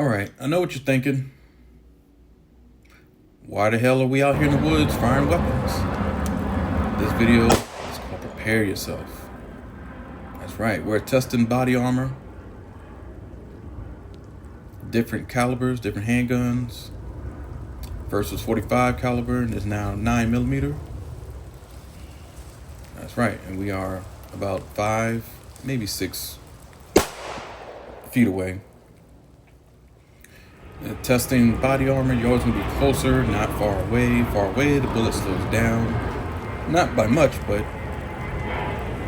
All right, I know what you're thinking. Why the hell are we out here in the woods firing weapons? This video is called Prepare Yourself. That's right, we're testing body armor, different calibers, different handguns. First was 45 caliber and is now 9mm. That's right, and we are about 5, maybe 6 feet away. Testing body armor, you're always going to be closer, not far away. Far away, the bullet slows down. Not by much, but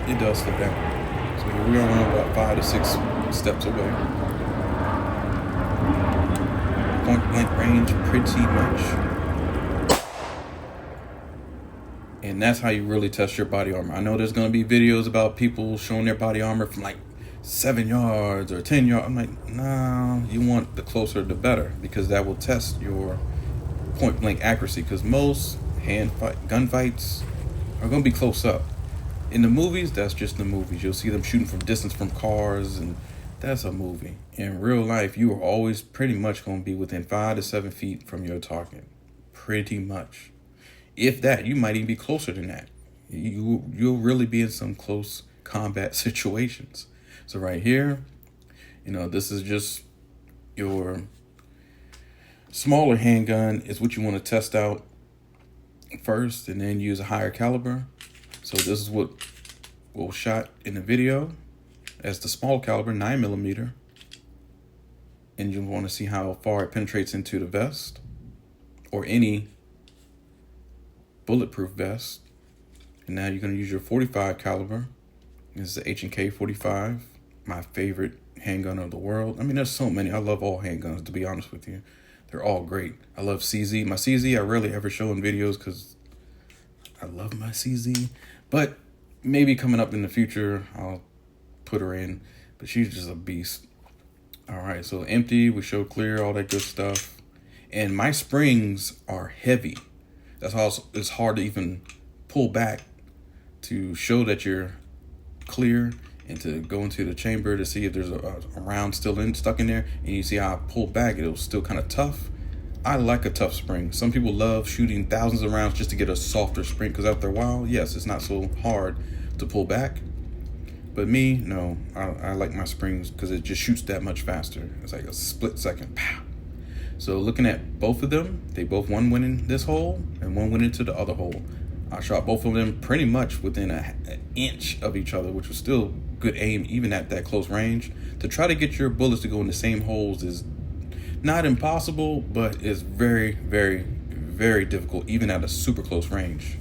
it does slow down. So we are about 5 to 6 steps away. Point blank range, pretty much. And that's how you really test your body armor. I know there's going to be videos about people showing their body armor from like 7 yards or 10 yards. I'm like, nah, you want the closer the better, because that will test your point blank accuracy. Because most gunfights are going to be close up. In the movies, that's just the movies. You'll see them shooting from distance from cars, and that's a movie. In real life, you are always pretty much going to be within 5 to 7 feet from your target. Pretty much. If that, you might even be closer than that. You'll really be in some close combat situations. So right here, this is just your smaller handgun is what you want to test out first, and then use a higher caliber. So this is what was shot in the video as the small caliber 9mm, and you want to see how far it penetrates into the vest or any bulletproof vest. And now you're going to use your 45 caliber. This is the H&K 45, my favorite handgun of the world. I mean, there's so many. I love all handguns, to be honest with you. They're all great. I love CZ. My CZ I rarely ever show in videos because I love my CZ. But maybe coming up in the future, I'll put her in. But she's just a beast. All right, so empty, we show clear, all that good stuff. And my springs are heavy. That's how it's hard to even pull back to show that you're clear, and to go into the chamber to see if there's a round still stuck in there. And you see how I pull back, it was still kind of tough. I like a tough spring. Some people love shooting thousands of rounds just to get a softer spring, because after a while, yes, it's not so hard to pull back. But me, no, I like my springs because it just shoots that much faster. It's like a split second. Pow. So looking at both of them, one went in this hole and one went into the other hole. I shot both of them pretty much within an inch of each other, which was still good aim even at that close range. To try to get your bullets to go in the same holes is not impossible, but it's very, very, very difficult even at a super close range.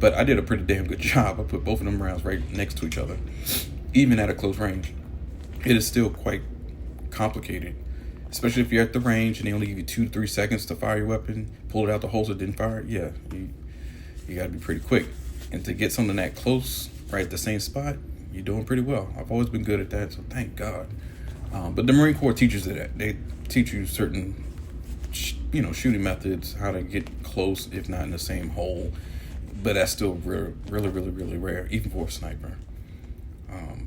But I did a pretty damn good job. I put both of them rounds right next to each other, even at a close range. It is still quite complicated, especially if you're at the range and they only give you 2 to 3 seconds to fire your weapon, pull it out the holster, then fire it. Yeah, you gotta be pretty quick. And to get something that close, right at the same spot, you're doing pretty well. I've always been good at that, so thank God. But the Marine Corps teaches you that. They teach you certain, shooting methods, how to get close, if not in the same hole. But that's still really, really, really rare, even for a sniper.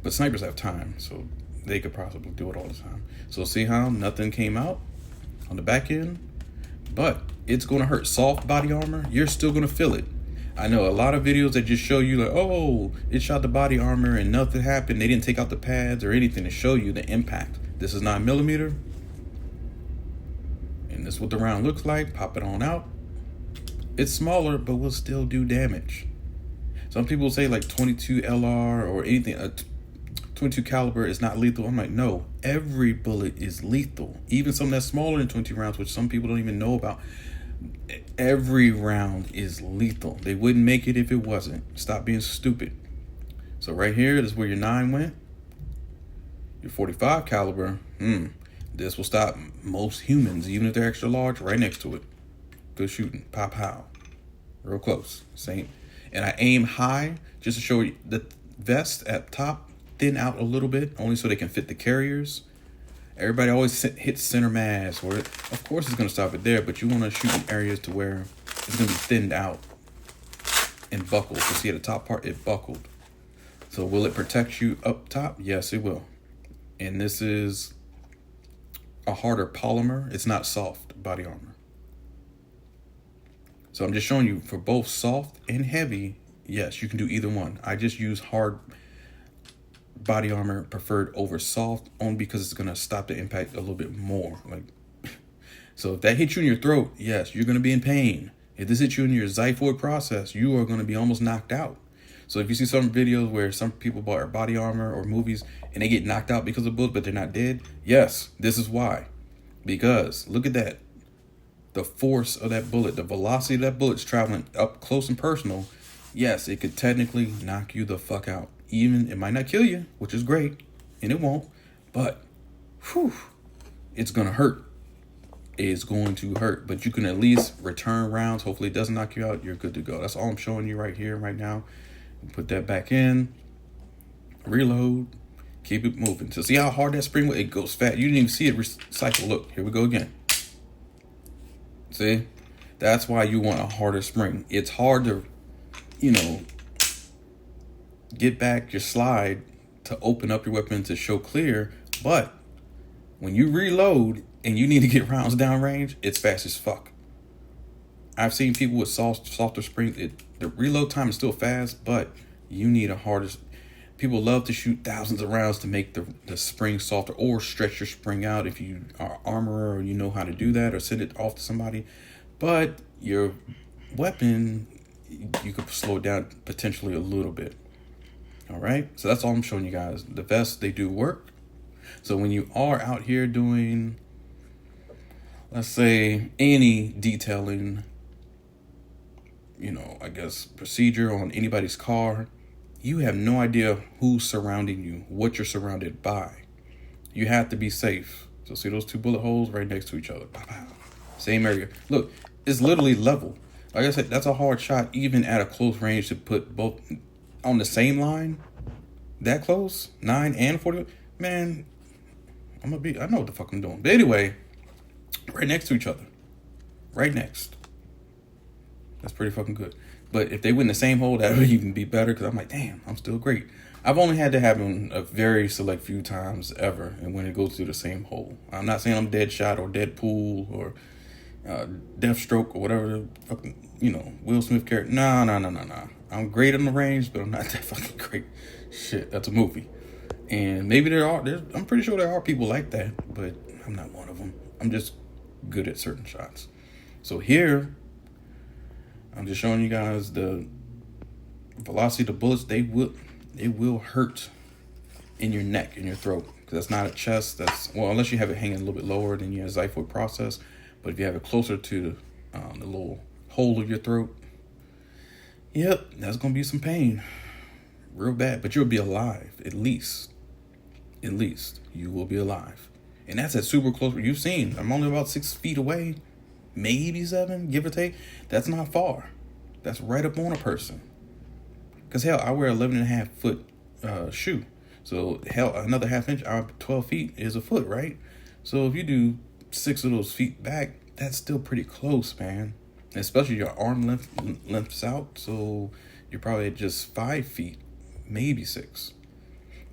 But snipers have time, so they could possibly do it all the time. So see how nothing came out on the back end? But it's going to hurt. Soft body armor, you're still going to feel it. I know a lot of videos that just show you like, oh, it shot the body armor and nothing happened. They didn't take out the pads or anything to show you the impact. This is 9mm. And this is what the round looks like. Pop it on out. It's smaller, but will still do damage. Some people say like 22 LR or anything, 22 caliber is not lethal. I'm like, no, every bullet is lethal. Even some that's smaller than 20 rounds, which some people don't even know about. Every round is lethal. They wouldn't make it if it wasn't. Stop being stupid. So right here, this is where your 9 went. Your 45 caliber, this will stop most humans, even if they're extra large, right next to it. Good shooting. Pow, pow. Real close. Same. And I aim high just to show you the vest at top, thin out a little bit, only so they can fit the carriers. Everybody always hits center mass, where of course it's going to stop it there, but you want to shoot in areas to where it's going to be thinned out and buckled. You see at the top part, it buckled. So will it protect you up top? Yes, it will. And this is a harder polymer. It's not soft body armor. So I'm just showing you for both soft and heavy. Yes, you can do either one. I just use hard body armor preferred over soft only because it's going to stop the impact a little bit more. Like, so if that hits you in your throat, yes, you're going to be in pain. If this hits you in your xiphoid process, you are going to be almost knocked out. So if you see some videos where some people bought body armor or movies and they get knocked out because of bullets, but they're not dead, yes, this is why. Because look at that. The force of that bullet, the velocity of that bullet's traveling up close and personal. Yes, it could technically knock you the fuck out. Even, it might not kill you, which is great, and it won't, but whew, it's going to hurt. It's going to hurt, but you can at least return rounds. Hopefully it doesn't knock you out. You're good to go. That's all I'm showing you right here, right now. Put that back in, reload, keep it moving. So see how hard that spring was? It goes fast. You didn't even see it recycle. Look, here we go again. See, that's why you want a harder spring. It's hard to, get back your slide to open up your weapon to show clear. But when you reload and you need to get rounds downrange, it's fast as fuck. I've seen people with softer springs. The reload time is still fast, but you need a harder. People love to shoot thousands of rounds to make the spring softer or stretch your spring out if you are armorer or you know how to do that or send it off to somebody. But your weapon, you could slow it down potentially a little bit. All right, so that's all I'm showing you guys. The vests, they do work. So when you are out here doing, let's say, any detailing, I guess, procedure on anybody's car, you have no idea who's surrounding you, what you're surrounded by. You have to be safe. So see those two bullet holes right next to each other. Pow, pow. Same area. Look, it's literally level. Like I said, that's a hard shot, even at a close range, to put both on the same line. That close, 9 and 40. Man, I know what the fuck I'm doing. But anyway, right next to each other. Right next. That's pretty fucking good. But if they win the same hole, that would even be better, because I'm like, damn, I'm still great. I've only had to happen a very select few times ever, and when it goes through the same hole. I'm not saying I'm Deadshot or Deadpool or Deathstroke or whatever the fucking, Will Smith character. No. I'm great on the range, but I'm not that fucking great. Shit, that's a movie. And maybe I'm pretty sure there are people like that, but I'm not one of them. I'm just good at certain shots. So here, I'm just showing you guys the velocity of the bullets. It will hurt in your neck, in your throat, because that's not a chest. Unless you have it hanging a little bit lower than your xiphoid process. But if you have it closer to the little hole of your throat, yep, that's gonna be some pain, real bad. But you'll be alive, at least. At least you will be alive, and that's at super close. You've seen I'm only about 6 feet away. Maybe 7, give or take. That's not far. That's right up on a person. Because hell, I wear 11.5 foot shoe. So hell, another half inch, 12 feet is a foot, right? So if you do 6 of those feet back, that's still pretty close, man. Especially your arm lengths out. So you're probably at just 5 feet, maybe 6.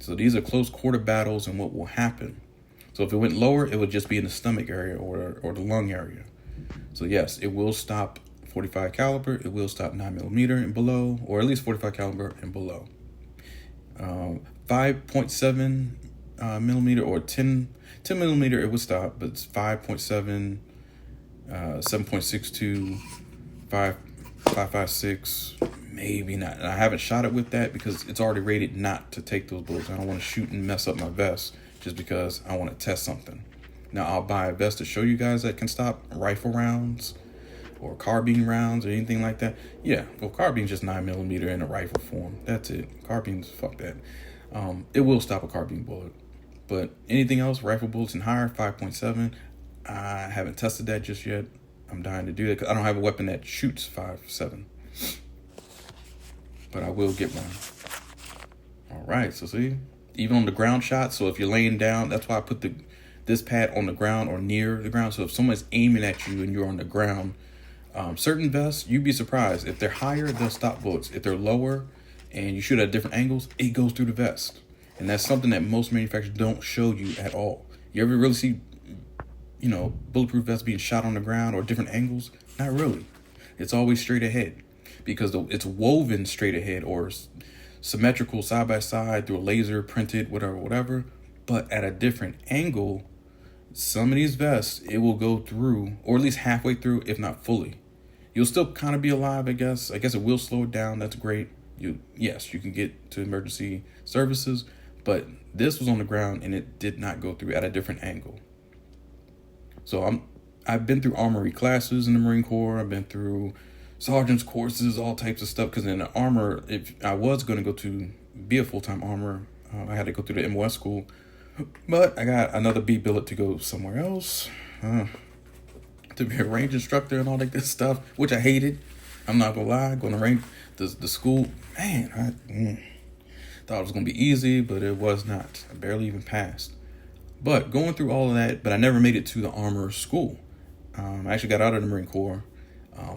So these are close quarter battles and what will happen. So if it went lower, it would just be in the stomach area or the lung area. So yes, it will stop 45 caliber. It will stop 9mm and below, or at least 45 caliber and below. 5.7 millimeter or 10 millimeter, it would stop, but it's 5.7, 7.62, 5.56, maybe not. And I haven't shot it with that because it's already rated not to take those bullets. I don't want to shoot and mess up my vest just because I want to test something. Now, I'll buy a vest to show you guys that can stop rifle rounds or carbine rounds or anything like that. Yeah, well, carbine's just 9mm in a rifle form. That's it. Carbines, fuck that. It will stop a carbine bullet. But anything else, rifle bullets and higher, 5.7. I haven't tested that just yet. I'm dying to do that because I don't have a weapon that shoots 5.7. But I will get one. All right, so see? Even on the ground shot, so if you're laying down, that's why I put this pad on the ground or near the ground. So if someone's aiming at you and you're on the ground, certain vests, you'd be surprised. If they're higher, they'll stop bullets. If they're lower and you shoot at different angles, it goes through the vest. And that's something that most manufacturers don't show you at all. You ever really see bulletproof vests being shot on the ground or different angles. Not really. It's always straight ahead because it's woven straight ahead or symmetrical side by side through a laser printed, whatever. But at a different angle, some of these vests, it will go through, or at least halfway through, if not fully. You'll still kind of be alive, I guess. I guess it will slow it down. That's great. Yes, you can get to emergency services, but this was on the ground and it did not go through at a different angle. So I've been through armory classes in the Marine Corps. I've been through sergeant's courses, all types of stuff. Because in the armor, if I was going to go to be a full-time armor, I had to go through the MOS school. But I got another B billet to go somewhere else. To be a range instructor and all that good stuff, which I hated. I'm not gonna lie. Going to range, the school, man, I thought it was gonna be easy, but it was not. I barely even passed. But going through all of that, but I never made it to the armor school. I actually got out of the Marine Corps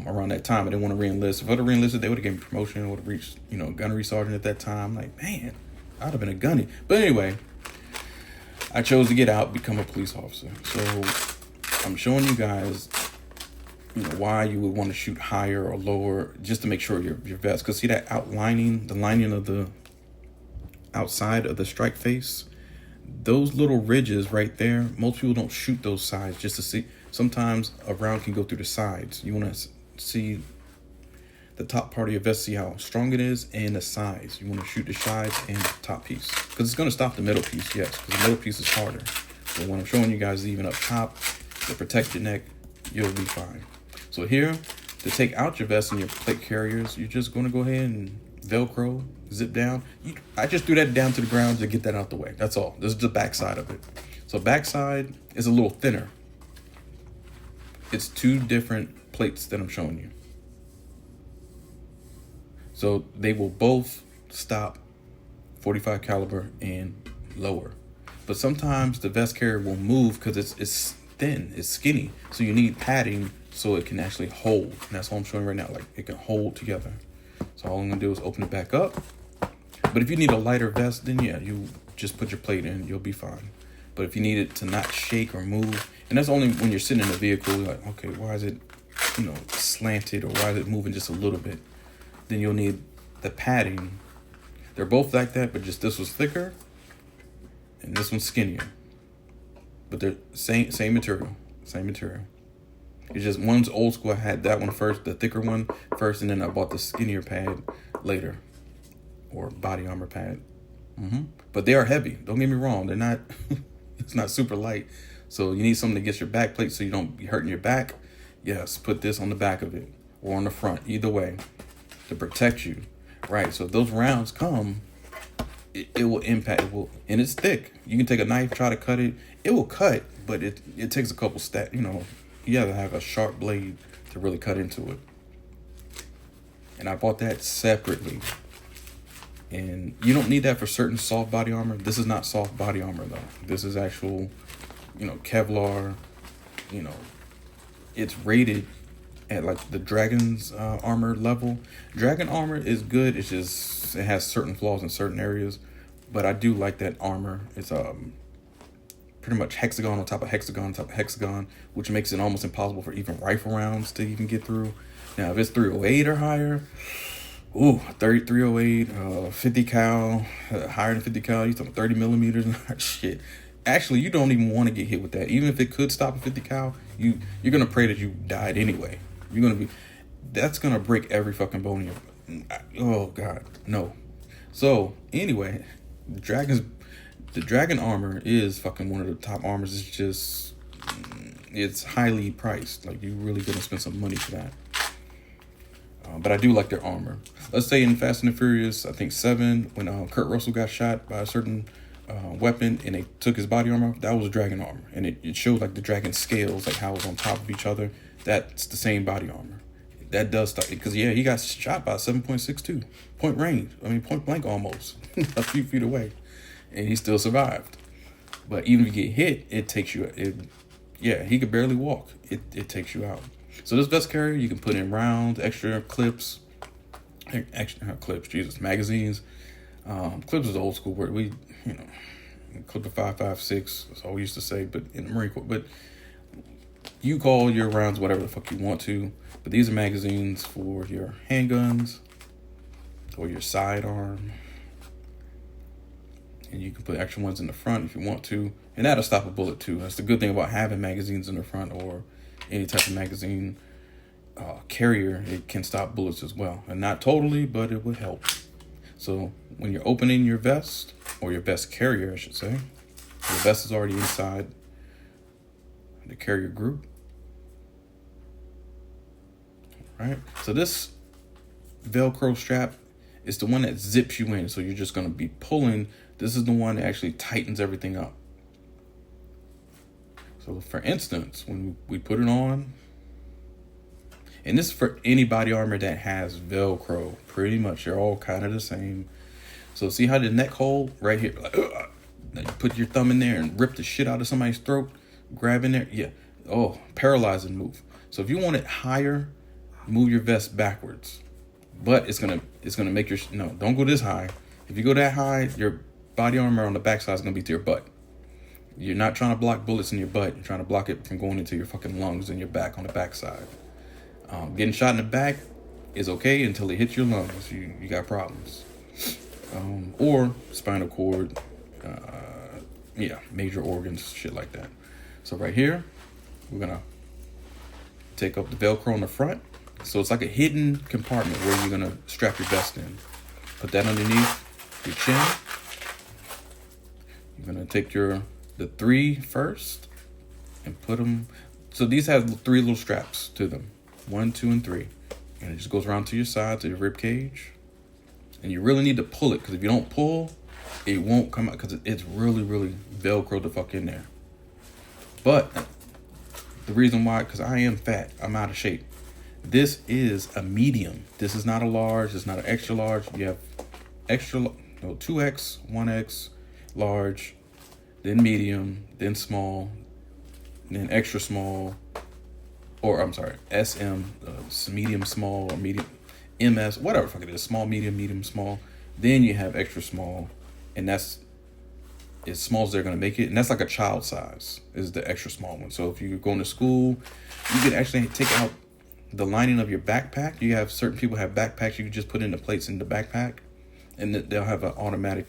around that time. I didn't want to re-enlist. If I would have re-enlisted, they would have given me promotion. I would have reached, gunnery sergeant at that time. Like, man, I'd have been a gunny. But anyway, I chose to get out, become a police officer. So I'm showing you guys, why you would want to shoot higher or lower, just to make sure your vest. Because see that outlining, the lining of the outside of the strike face, those little ridges right there, most people don't shoot those sides just to see. Sometimes a round can go through the sides. You want to see the top part of your vest, see how strong it is, and the sides. You want to shoot the sides and the top piece, because it's going to stop the middle piece, yes, because the middle piece is harder. So when I'm showing you guys even up top to protect your neck, you'll be fine. So here, to take out your vest and your plate carriers, you're just going to go ahead and Velcro, zip down. I just threw that down to the ground to get that out the way. That's all. This is the back side of it. So back side is a little thinner. It's two different plates that I'm showing you. So they will both stop 45 caliber and lower. But sometimes the vest carrier will move because it's thin, it's skinny. So you need padding so it can actually hold. And that's what I'm showing right now. Like, it can hold together. So all I'm gonna do is open it back up. But if you need a lighter vest, then yeah, you just put your plate in, you'll be fine. But if you need it to not shake or move, and that's only when you're sitting in a vehicle, you're like, okay, why is it, slanted, or why is it moving just a little bit? Then you'll need the padding. They're both like that, but just this was thicker and this one's skinnier. But they're same material. It's just one's old school. I had that one first, the thicker one first, and then I bought the skinnier pad later, or body armor pad. But they are heavy. Don't get me wrong. They're not. It's not super light. So you need something to get your back plate so you don't be hurting your back. Yes, put this on the back of it or on the front. Either way, to protect you. Right. So if those rounds come, it will impact. It will, and it's thick. You can take a knife, try to cut it. It will cut, but it takes a couple steps. You have to have a sharp blade to really cut into it. And I bought that separately. And you don't need that for certain soft body armor. This is not soft body armor though. This is actual, Kevlar. It's rated at like the Dragon's armor level. Dragon armor is good. It's just, it has certain flaws in certain areas. But I do like that armor. It's pretty much hexagon on top of hexagon on top of hexagon, which makes it almost impossible for even rifle rounds to even get through. Now, if it's 308 or higher, 308, 50 cal, higher than 50 cal, you're talking 30 millimeters and shit. Actually, you don't even want to get hit with that. Even if it could stop a 50 cal, you're going to pray that you died anyway. That's going to break every fucking bone in your, oh God, no. So, anyway, the Dragon armor is fucking one of the top armors. It's highly priced. Like, you really gonna spend some money for that. But I do like their armor. Let's say in Fast and the Furious, I think 7, when Kurt Russell got shot by a certain weapon and they took his body armor off, that was Dragon armor. And it showed like the dragon scales, like how it was on top of each other. That's the same body armor. That does stop, because he got shot by 7.62 point range. I mean, point blank almost, a few feet away. And he still survived. But even if you get hit, it takes you, he could barely walk. It takes you out. So this vest carrier, you can put in rounds, extra clips, magazines. Clips is the old school word. Clip of 5.56, that's all we used to say, but in the Marine Corps. But You call your rounds whatever the fuck you want to, but these are magazines for your handguns or your sidearm. And you can put extra ones in the front if you want to. And that'll stop a bullet too. That's the good thing about having magazines in the front or any type of magazine carrier. It can stop bullets as well. And not totally, but it would help. So when you're opening your vest, or your vest carrier, I should say, your vest is already inside the carrier group. All right. So this Velcro strap is the one that zips you in. So you're just going to be pulling. This is the one that actually tightens everything up. So for instance, when we put it on, and this is for any body armor that has Velcro, pretty much they're all kind of the same. So see how the neck hole right here, like, you put your thumb in there and rip the shit out of somebody's throat, grab in there, yeah. Oh, paralyzing move. So if you want it higher, move your vest backwards. But it's gonna make your no. Don't go this high. If you go that high, your body armor on the backside is gonna be to your butt. You're not trying to block bullets in your butt. You're trying to block it from going into your fucking lungs and your back on the backside. Getting shot in the back is okay until it hits your lungs. You got problems. Or spinal cord, major organs, shit like that. So right here, we're gonna take up the Velcro on the front. So it's like a hidden compartment where you're gonna strap your vest in. Put that underneath your chin. You're gonna take the 3 first and put them. So these have 3 little straps to them. 1, 2, and 3. And it just goes around to your side, to your rib cage. And you really need to pull it, because if you don't pull, it won't come out, because it's really, really Velcro the fuck in there. But the reason why, because I am fat, I'm out of shape. This is a medium. This is not a large. It's not an extra large. You have 2X, 1X, large, then medium, then small, then extra small, or I'm sorry, SM, medium small, or medium, MS, whatever fuck it is, small, medium, small. Then you have extra small, and that's as small as they're gonna make it, and that's like a child size is the extra small one. So if you're going to school, you can actually take out the lining of your backpack. You have certain people have backpacks you can just put in the plates in the backpack, and they'll have an automatic,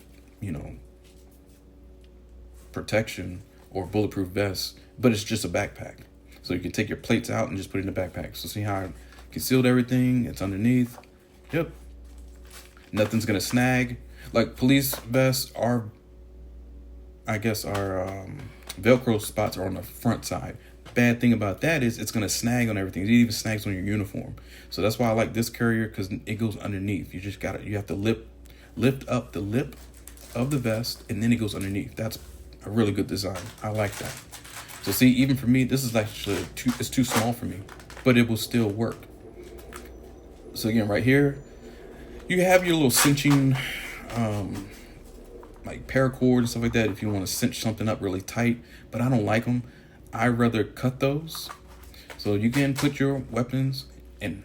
protection or bulletproof vest, but it's just a backpack. So you can take your plates out and just put it in the backpack. So see how I concealed everything? It's underneath. Yep. Nothing's gonna snag. Like police vests are, I guess, our Velcro spots are on the front side. Bad thing about that is it's gonna snag on everything. It even snags on your uniform. So that's why I like this carrier, because it goes underneath. You have to lift up the lip of the vest, and then it goes underneath. That's a really good design. I like that. So see, even for me, this is actually it's too small for me, but it will still work. So again, right here, you have your little cinching, like paracord and stuff like that if you want to cinch something up really tight, but I don't like them. I rather cut those. So you can put your weapons in.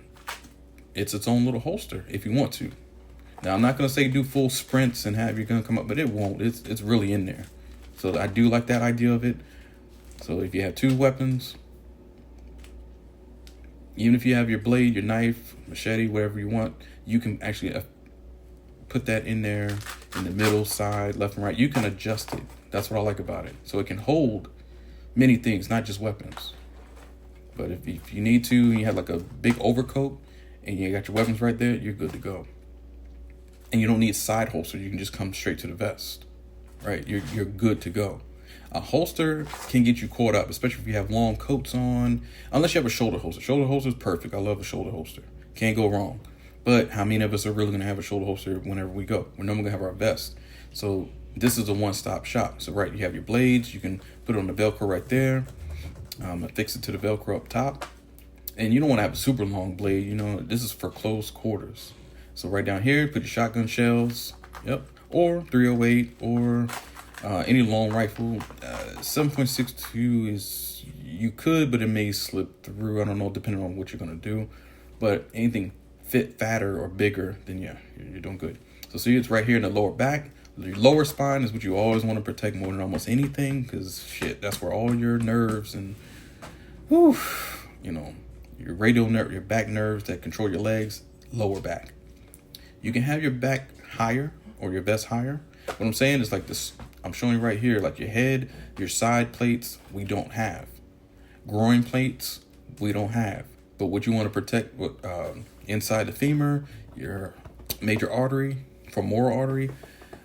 It's its own little holster if you want to. Now, I'm not going to say do full sprints and have your gun come up, but it won't. It's really in there. So I do like that idea of it. So if you have 2 weapons, even if you have your blade, your knife, machete, whatever you want, you can actually put that in there in the middle, side, left and right. You can adjust it. That's what I like about it. So it can hold many things, not just weapons. But if you need to, you have like a big overcoat and you got your weapons right there, you're good to go. And you don't need side holster. You can just come straight to the vest, right? You're good to go. A holster can get you caught up, especially if you have long coats on, unless you have a shoulder holster. Shoulder holster is perfect. I love a shoulder holster. Can't go wrong. But how many of us are really going to have a shoulder holster whenever we go? We're normally going to have our vest. So this is a one-stop shop. So right, you have your blades. You can put it on the Velcro right there. Affix it to the Velcro up top. And you don't want to have a super long blade. This is for close quarters. So right down here, put your shotgun shells. Yep. Or 308 or any long rifle. 7.62 is, you could, but it may slip through. I don't know, depending on what you're going to do. But anything fatter or bigger, then yeah, you're doing good. So see, it's right here in the lower back. Your lower spine is what you always want to protect more than almost anything, because shit, that's where all your nerves and Whew, you know, your radial nerve, your back nerves that control your legs, lower back. You can have your back higher or your vest higher. What I'm saying is like this, I'm showing you right here, like your head, your side plates, we don't have. Groin plates, we don't have. But what you want to protect, inside the femur, your major artery, femoral artery.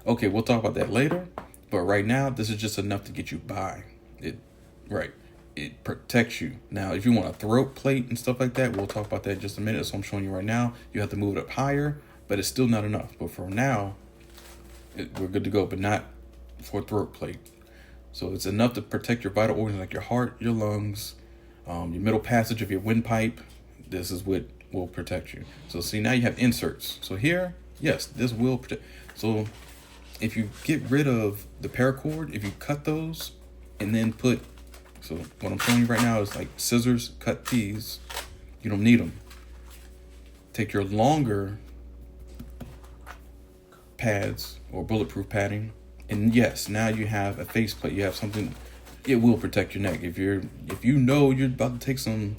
Okay, we'll talk about that later. But right now, this is just enough to get you by. It protects you. Now, if you want a throat plate and stuff like that, we'll talk about that in just a minute. So I'm showing you right now. You have to move it up higher, but it's still not enough. But for now, we're good to go, but not for a throat plate. So it's enough to protect your vital organs like your heart, your lungs, your middle passage of your windpipe. This is what will protect you. So see, now you have inserts. So here, yes, this will protect. So if you get rid of the paracord, if you cut those and then put, so what I'm showing you right now is like scissors, cut these. You don't need them. Take your longer pads or bulletproof padding, and yes, now you have a faceplate. You have something. It will protect your neck. If you know you're about to take some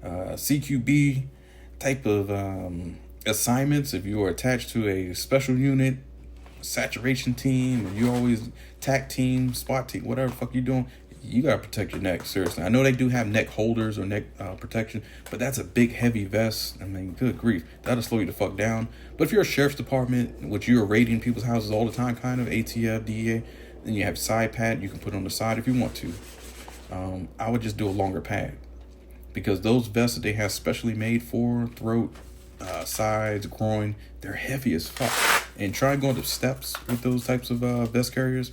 CQB type of assignments, if you are attached to a special unit, saturation team, or you always TAC team, SWAT team, whatever the fuck you doing, you gotta protect your neck, seriously. I know they do have neck holders or neck protection, but that's a big heavy vest. I mean, good grief, that'll slow you the fuck down. But if you're a sheriff's department, which you're raiding people's houses all the time, kind of ATF, DEA, then you have side pad you can put on the side if you want to. I would just do a longer pad, because those vests that they have specially made for throat, sides, groin, they're heavy as fuck. And try going up steps with those types of vest carriers.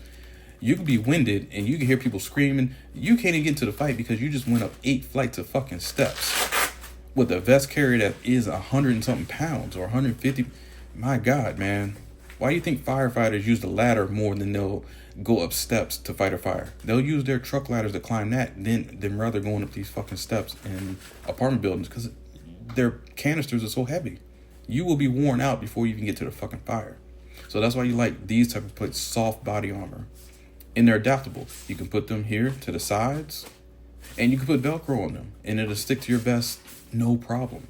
You can be winded and you can hear people screaming. You can't even get into the fight because you just went up 8 flights of fucking steps with a vest carrier that is 100 and something pounds or 150. My God, man. Why do you think firefighters use the ladder more than they'll go up steps to fight a fire? They'll use their truck ladders to climb that than rather going up these fucking steps in apartment buildings, because their canisters are so heavy. You will be worn out before you even get to the fucking fire. So that's why you like these type of plates, soft body armor. And they're adaptable. You can put them here to the sides, and you can put Velcro on them, and it'll stick to your vest, no problem.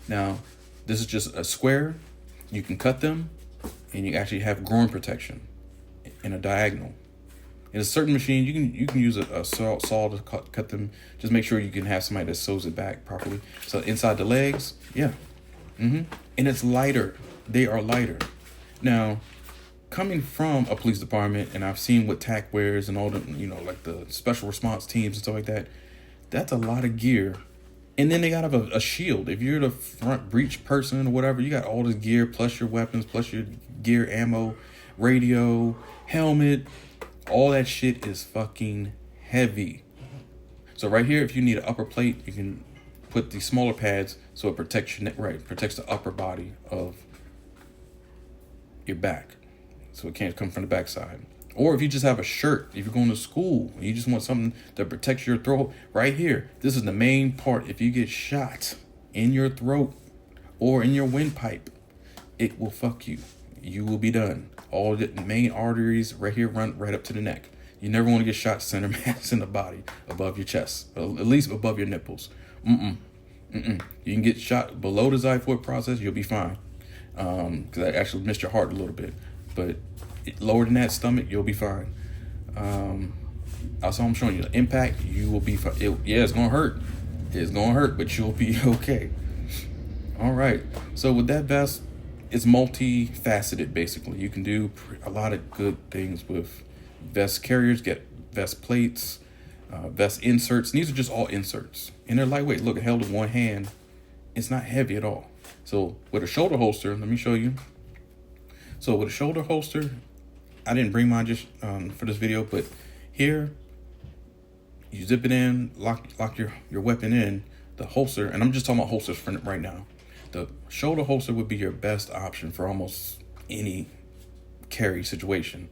Now, this is just a square. You can cut them, and you actually have groin protection in a diagonal. In a certain machine, you can use a saw to cut them. Just make sure you can have somebody that sews it back properly. So inside the legs, yeah. And it's lighter. They are lighter. Now, coming from a police department, and I've seen what TAC wears and all the, like the special response teams and stuff like that, that's a lot of gear. And then they got a shield. If you're the front breach person or whatever, you got all this gear, plus your weapons, plus your gear, ammo, radio, helmet. All that shit is fucking heavy. So right here, if you need an upper plate, you can put these smaller pads so it protects your neck, protects the upper body of your back, so it can't come from the backside. Or if you just have a shirt, if you're going to school, you just want something that protects your throat, right here. This is the main part. If you get shot in your throat or in your windpipe, it will fuck you. You will be done. All the main arteries right here run right up to the neck. You never want to get shot center mass in the body, above your chest, at least above your nipples. You can get shot below the xiphoid process, you'll be fine. Because I actually missed your heart a little bit, but lower than that stomach, you'll be fine. Also, I'm showing you the impact. You will be fine. It's gonna hurt. It's gonna hurt, but you'll be okay. All right. So with that vest, it's multifaceted. Basically, you can do a lot of good things with vest carriers. Get vest plates, vest inserts. And these are just all inserts, and they're lightweight. Look, held with one hand. It's not heavy at all. So with a shoulder holster, let me show you. So with a shoulder holster, I didn't bring mine just for this video, but here, you zip it in, lock your weapon in the holster, and I'm just talking about holsters for right now. The shoulder holster would be your best option for almost any carry situation.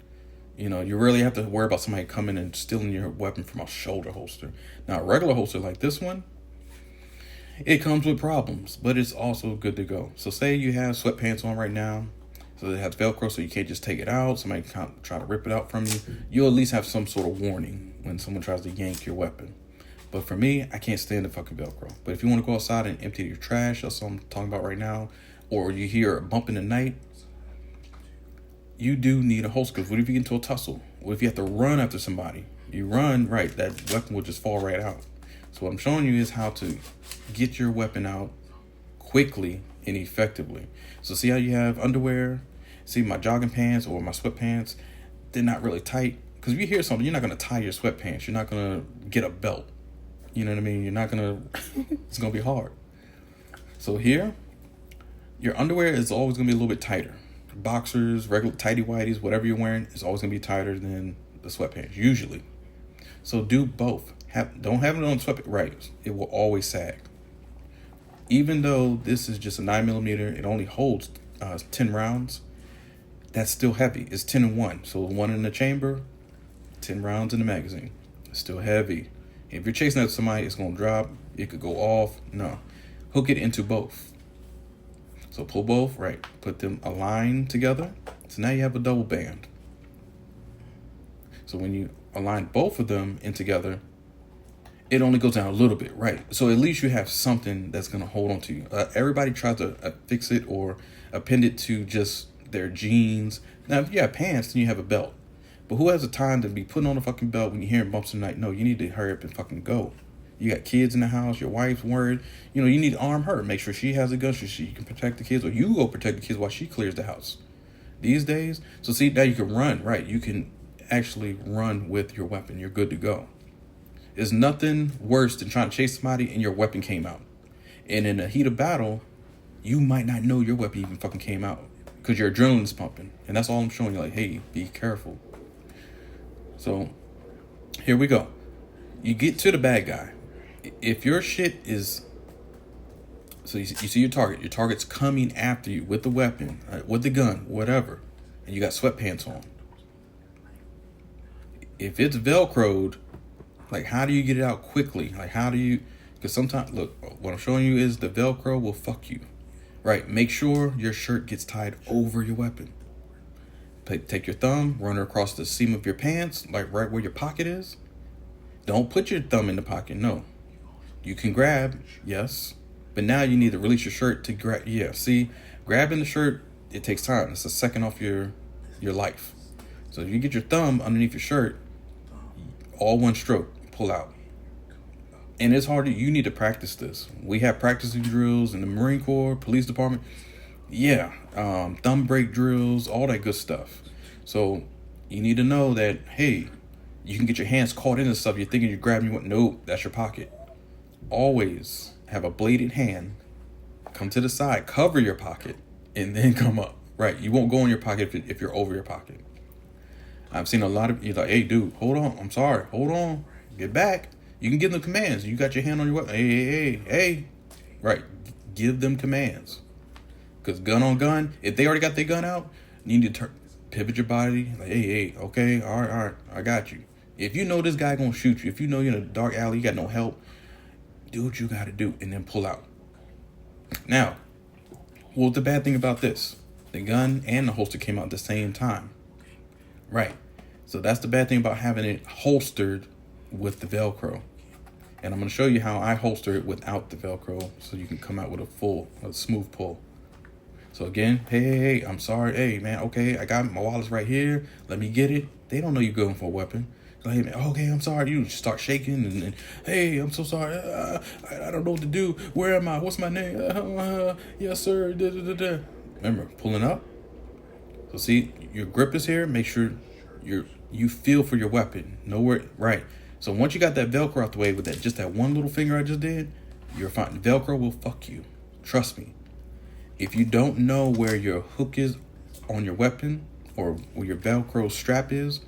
You really have to worry about somebody coming and stealing your weapon from a shoulder holster. Now, a regular holster like this one, it comes with problems, but it's also good to go. So say you have sweatpants on right now, so it has Velcro, so you can't just take it out. Somebody can try to rip it out from you. You'll at least have some sort of warning when someone tries to yank your weapon. But for me, I can't stand the fucking Velcro. But if you want to go outside and empty your trash, that's what I'm talking about right now, or you hear a bump in the night, you do need a holster. Because what if you get into a tussle? What if you have to run after somebody? You run, right, that weapon will just fall right out. So what I'm showing you is how to get your weapon out quickly and effectively. So see how you have underwear? See my jogging pants or my sweatpants? They're not really tight. Because if you hear something, you're not going to tie your sweatpants. You're not going to get a belt. You know what I mean? You're not going to, it's going to be hard. So here, your underwear is always going to be a little bit tighter. Boxers, regular tighty whities, whatever you're wearing is always going to be tighter than the sweatpants, usually. So do both. Don't have it on sweatpants, right? It will always sag. Even though this is just a 9mm, it only holds 10 rounds. That's still heavy. It's 10 and 1. So 1 in the chamber, 10 rounds in the magazine. It's still heavy. If you're chasing after somebody, it's going to drop. It could go off. No. Hook it into both. So pull both, right. Put them aligned together. So now you have a double band. So when you align both of them in together, it only goes down a little bit, right? So at least you have something that's going to hold on to you. Everybody tries to fix it or append it to just their jeans. Now, if you have pants, then you have a belt. But who has the time to be putting on a fucking belt when you're hearing bumps in the night? No, you need to hurry up and fucking go. You got kids in the house, your wife's worried. You need to arm her. Make sure she has a gun so she can protect the kids, or you go protect the kids while she clears the house. These days, so see, now you can run, right? You can actually run with your weapon. You're good to go. There's nothing worse than trying to chase somebody and your weapon came out. And in the heat of battle, you might not know your weapon even fucking came out because your adrenaline's pumping. And that's all I'm showing you, like, hey, be careful. So here we go. You get to the bad guy. If your shit is, so you see your target's coming after you with the weapon, with the gun, whatever, and you got sweatpants on. If it's Velcroed, like, how do you get it out quickly? Like, how do you, because sometimes, look, what I'm showing you is the Velcro will fuck you, right? Make sure your shirt gets tied over your weapon. Take your thumb, run it across the seam of your pants, like right where your pocket is. Don't put your thumb in the pocket, no. You can grab, yes, but now you need to release your shirt to grab. Yeah, see, grabbing the shirt, it takes time. It's a second off your life. So if you get your thumb underneath your shirt, all one stroke, pull out. And it's hard. You need to practice this. We have practicing drills in the Marine Corps, police department. Yeah, thumb break drills, all that good stuff. So you need to know that, hey, you can get your hands caught in this stuff. You're thinking you're grabbing what? Nope, that's your pocket. Always have a bladed hand. Come to the side, cover your pocket, and then come up. Right, you won't go in your pocket if you're over your pocket. I've seen a lot of you like, hey, dude, hold on. I'm sorry. Hold on. Get back. You can give them commands. You got your hand on your weapon. Hey. Right. Give them commands. Because gun on gun, if they already got their gun out, you need to pivot your body. Like, hey, okay, all right, I got you. If you know this guy gonna shoot you, if you know you're in a dark alley, you got no help, do what you got to do and then pull out. Now, what's the bad thing about this? The gun and the holster came out at the same time. Right. So that's the bad thing about having it holstered with the Velcro. And I'm going to show you how I holster it without the Velcro so you can come out with a smooth pull. So again, hey, I'm sorry. Hey, man, okay, I got my wallet's right here. Let me get it. They don't know you're going for a weapon. Like, hey, man, okay, I'm sorry. You start shaking and hey, I'm so sorry. I don't know what to do. Where am I? What's my name? Yes, sir. Remember, pulling up. So see, your grip is here. Make sure you feel for your weapon. Know where, right. So once you got that Velcro out the way with that one little finger I just did, you're fine. Velcro will fuck you. Trust me. If you don't know where your hook is on your weapon or where your Velcro strap is,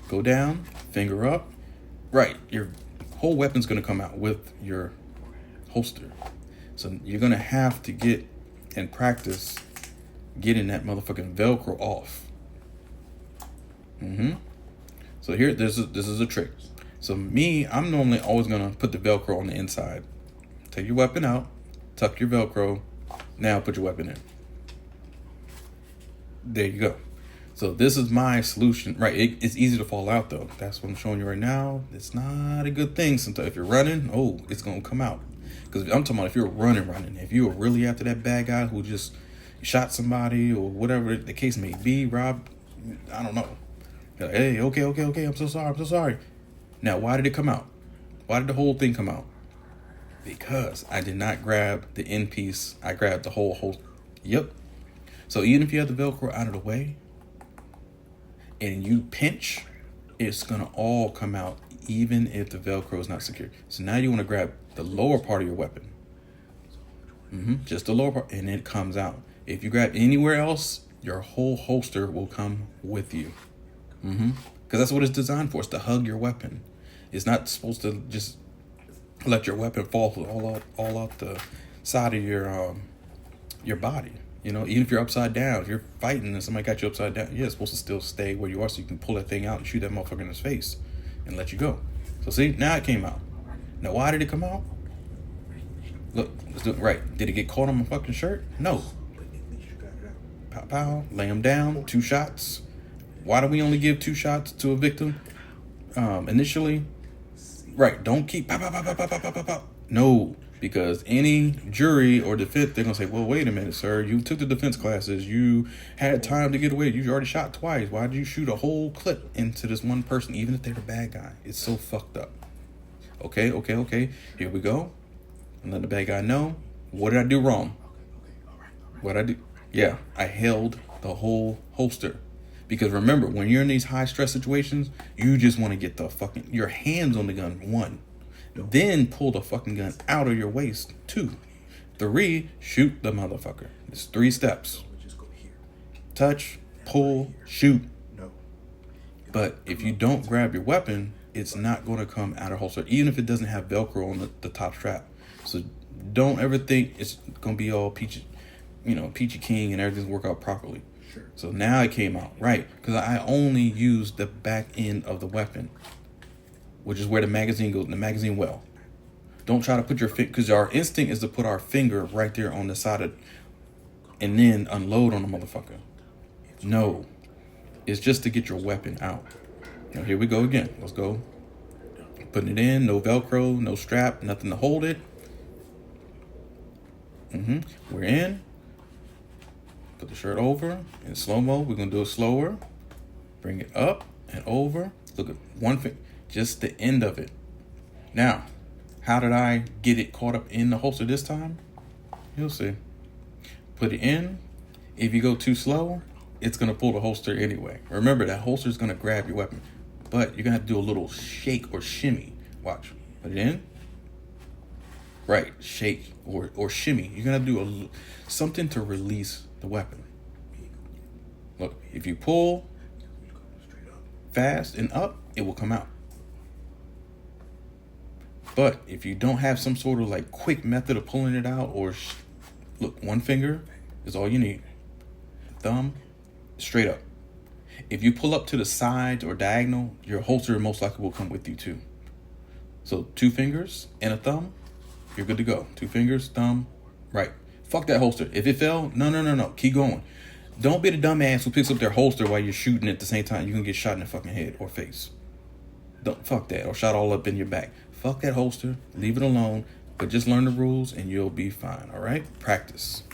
go down, finger up. Right. Your whole weapon's going to come out with your holster. So you're going to have to get and practice getting that motherfucking Velcro off. So here, this is a trick. So me, I'm normally always gonna put the Velcro on the inside. Take your weapon out, tuck your Velcro. Now put your weapon in. There you go. So this is my solution, right? It's easy to fall out though. That's what I'm showing you right now. It's not a good thing sometimes. If you're running, it's gonna come out. Because I'm talking about if you're running. If you were really after that bad guy who just shot somebody or whatever the case may be, Rob, I don't know. You're like, hey, okay. I'm so sorry. Now, why did it come out? Why did the whole thing come out? Because I did not grab the end piece. I grabbed the whole. Yep. So even if you have the Velcro out of the way and you pinch, it's going to all come out even if the Velcro is not secure. So now you want to grab the lower part of your weapon. Just the lower part, and it comes out. If you grab anywhere else, your whole holster will come with you. Because that's what it's designed for. It's to hug your weapon. It's not supposed to just let your weapon fall all out the side of your body. You know, even if you're upside down, if you're fighting and somebody got you upside down, it's supposed to still stay where you are so you can pull that thing out and shoot that motherfucker in his face and let you go. So see, now it came out. Now why did it come out? Look, let's do it right. Did it get caught on my fucking shirt? No. Pow, pow, lay him down, 2 shots. Why do we only give 2 shots to a victim initially? Right, don't keep pow, pow, pow, pow, pow, pow, pow, pow. No, because any jury or defense, they're going to say, well, wait a minute, sir. You took the defense classes. You had time to get away. You already shot twice. Why did you shoot a whole clip into this one person, even if they're the bad guy? It's so fucked up. Okay. Here we go. And let the bad guy know. What did I do wrong? What did I do? Yeah, I held the whole holster. Because remember, when you're in these high stress situations, you just want to get your hands on the gun, 1. Then pull the fucking gun out of your waist, 2. 3, shoot the motherfucker. It's 3 steps. Touch, pull, shoot. But if you don't grab your weapon, it's not going to come out of holster, even if it doesn't have Velcro on the top strap. So don't ever think it's going to be all peachy king and everything's work out properly. Sure. So now it came out, right? Because I only used the back end of the weapon, which is where the magazine goes, the magazine well. Don't try to put your finger, because our instinct is to put our finger right there on the side of, and then unload on the motherfucker. No, it's just to get your weapon out. Now here we go again. Let's go. Putting it in, no Velcro, no strap, nothing to hold it. We're in. Put the shirt over in slow-mo. We're going to do it slower. Bring it up and over. Look at one thing, just the end of it. Now, how did I get it caught up in the holster this time? You'll see. Put it in. If you go too slow, it's going to pull the holster anyway. Remember, that holster is going to grab your weapon. But you're going to have to do a little shake or shimmy. Watch. Put it in. Right. Shake or shimmy. You're going to do something to release the weapon. Look, if you pull fast and up, it will come out. But if you don't have some sort of like quick method of pulling it out, or look, 1 finger is all you need. Thumb, straight up. If you pull up to the sides or diagonal, your holster most likely will come with you too. So 2 fingers and a thumb, you're good to go. 2 fingers, thumb, right. Fuck that holster. If it fell, no. Keep going. Don't be the dumbass who picks up their holster while you're shooting at the same time. You can get shot in the fucking head or face. Don't fuck that. Or shot all up in your back. Fuck that holster. Leave it alone. But just learn the rules and you'll be fine. All right? Practice.